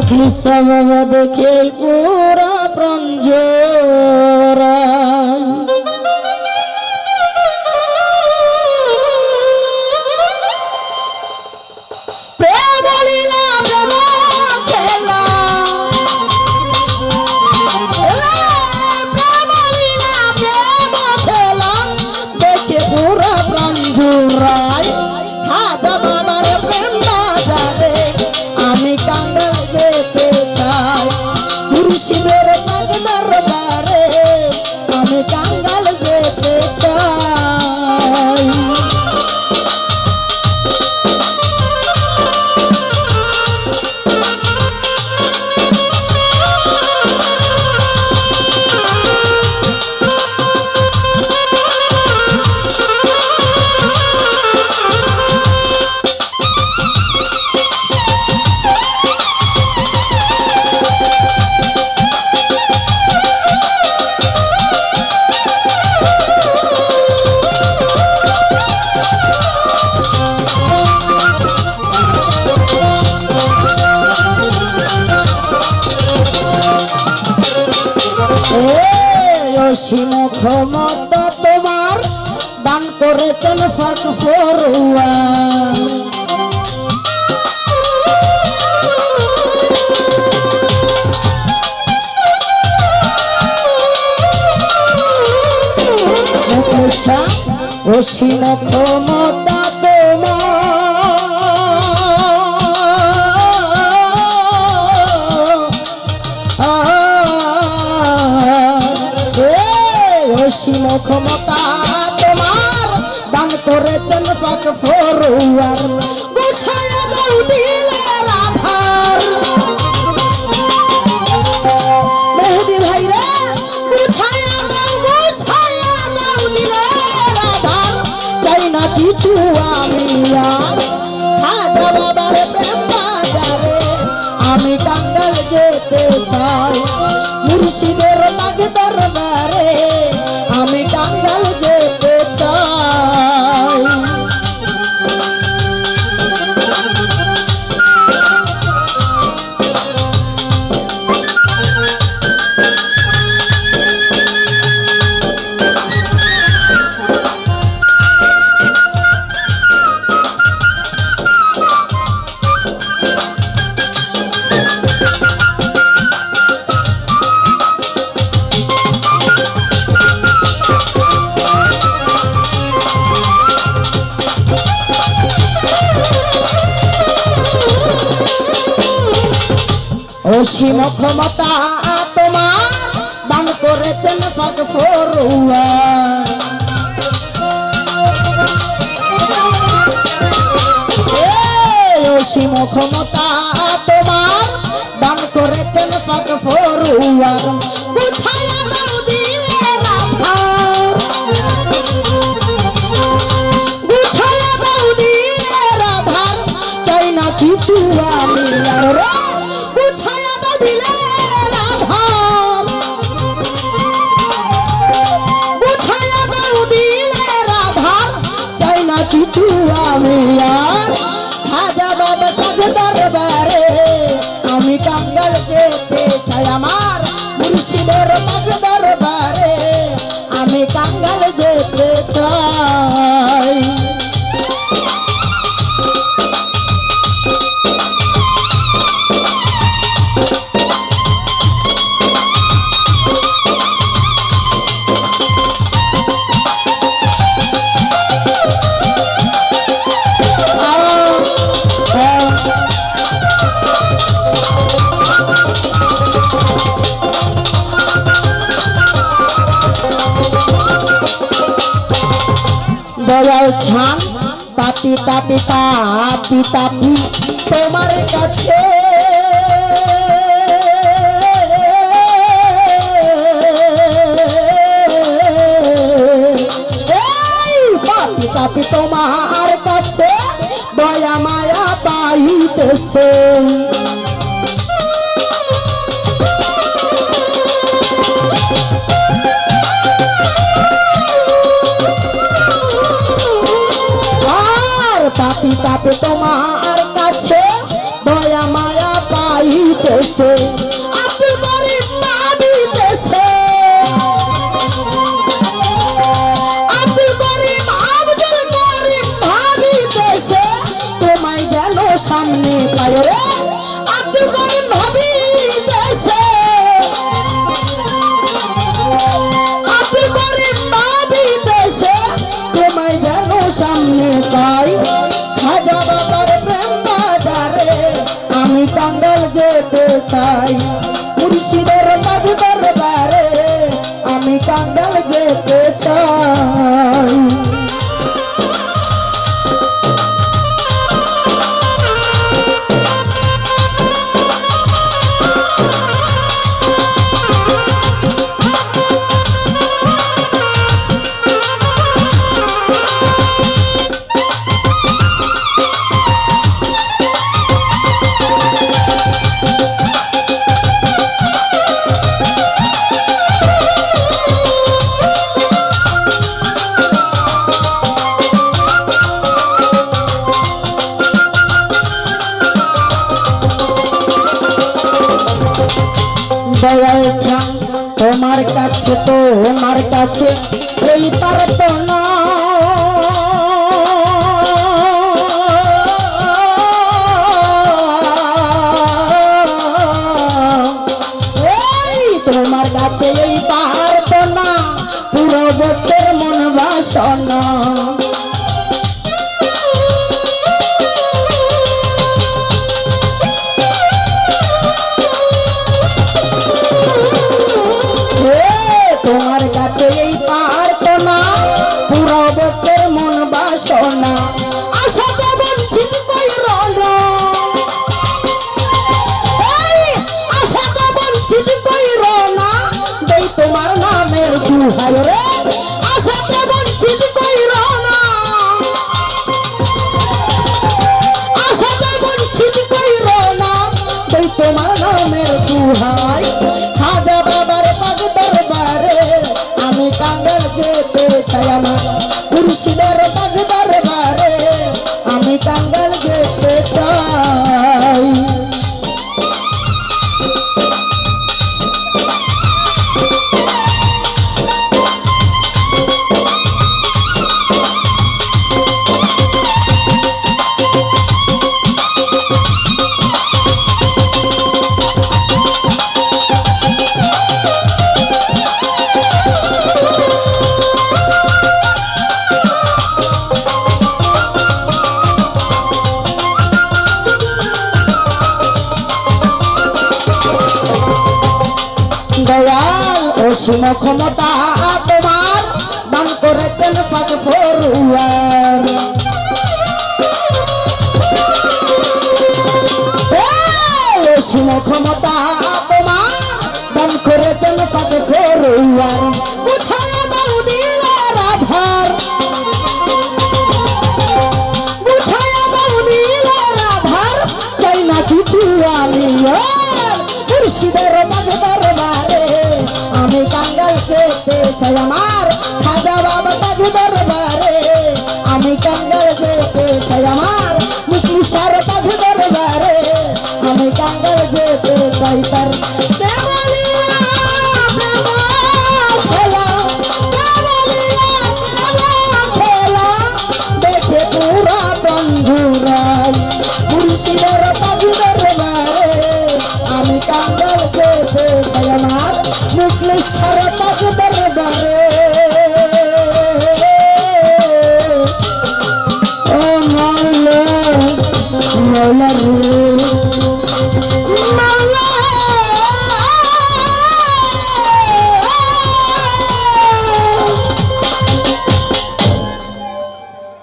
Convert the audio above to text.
মুখলিসা বাবা দেখে পুরা প্রাণ জোড়ায়। প্রেম লীলা প্রেম খেলা, প্রেম লীলা প্রেম খেলা দেখে পুরা প্রাণ জোড়ায়। হাজা বাবার প্রেম না যাবে আমি কাঙ্গাল যেতে চাই, মুর্শিদের পাক দরবারে আমি কাঙ্গাল যেতে চাই। অসীম ক্ষমতা তোমার দান করেছেন ফাঁক ফরুয়া, অসীম ক্ষমতা অসীম ক্ষমতা তোমার দান করেছেন পাক ফরুয়ার। গুছায়া দাও দিলের আধার মেহেদি ভাই রে, গুছায়া দাও দিলের আধার। চাই না কিছু আমি আর, হাজা বাবার প্রেম বাজারে আমি কাঙ্গাল যেতে চাই, মুর্শিদের পাক দরবারে আমি কাঙ্গাল যেতে চাই। অসীম ক্ষমতা তোমার দান করেছেন পাক ফরুয়া, অসীম ক্ষমতা তোমার দান করেছেন পাক ফরুয়া। গুছায়া দাও দিলের আধার, গুছায়া দাও দিলের আধার। চাই না কিছু আমি আর, গুছায়া দাও দিলের আধার, গুছায়া দাও দিলের আধার। চাই না কিছু আমি আর, হাজা বাবা পাক দরবারে আমি কাঙ্গাল যেতে চাই, আমার মুর্শিদের পাক দরবারে আমি কাঙ্গাল যেতে চাই। দয়াল ছান পাতি তাপি তাপি তাপি তোমার কাছে, পাপি তাপি তোমার কাছে দয়া মায়া পাইতেছে। পাপি তাপি তোমার কাছে দয়া মায়া পাইতে ভাবিতেছে, আব্দুল করিম ভাবিতেছে, আব্দুল করিম ভাবিতেছে তোমায় যেন সামনে পায় রে। আব্দুল করিম ভাবিতেছে, আব্দুল করিম ভাবিতেছে তোমায় যেন সামনে পাই। খাজা বাবার প্রেম বাজারে আমি কাঙ্গাল যেতে চাই, মুর্শিদের মাঝ দরবারে আমি কাঙ্গাল যেতে চাই। দয়াল চান তোমার কাছে, তোমার কাছে এই পারতো না, তোমার কাছে এই পারতো না পুরো ভক্তের মন বাসনা। তোমার কাছে এই পারতো না পুরো ভক্তের মন বাসনা। আশাতে বঞ্চিত কইরো না, আশাতে বঞ্চিত কইরো না, দেই তোমার নামের দুহাই রে। আশাতে বঞ্চিত কইরো না, আশাতে বঞ্চিত কইরো না, দেই তোমার নামের দুহাই। খাজা বাবার পাগ দরবারে আমি কাঙ্গাল যেতে চাই, আমার মুর্শিদের পাগ দরবারে আমি কাঙ্গাল যেতে চাই। দয়াল অসীম ক্ষমতা তোমার দান করেছেন পাক ফরুয়ার। অসীম ক্ষমতা তোমার দান করেছেন পাক ফরুয়ার। বুঝায়া দাও দিলের আধার, বুঝায়া দাও দিলের আধার, চাই না কিছু আমি মুর্শিদের মাঝ দরবারে আমি কাঙ্গাল যেতে চাই, আমার খাজা বাবা মাঝ দরবারে আমি কাঙ্গাল যেতে চাই, আমার মুখলিসার মাঝ দরবারে আমি কাঙ্গাল যেতে চাই। তার দেখে পুরা বন্ধুরাই মুর্শিদের মাঝ দরবারে আমি কাঙ্গাল যেতে চাই, আমার মুখলিসার পাগ দরবারে। ও মৌলা মৌলা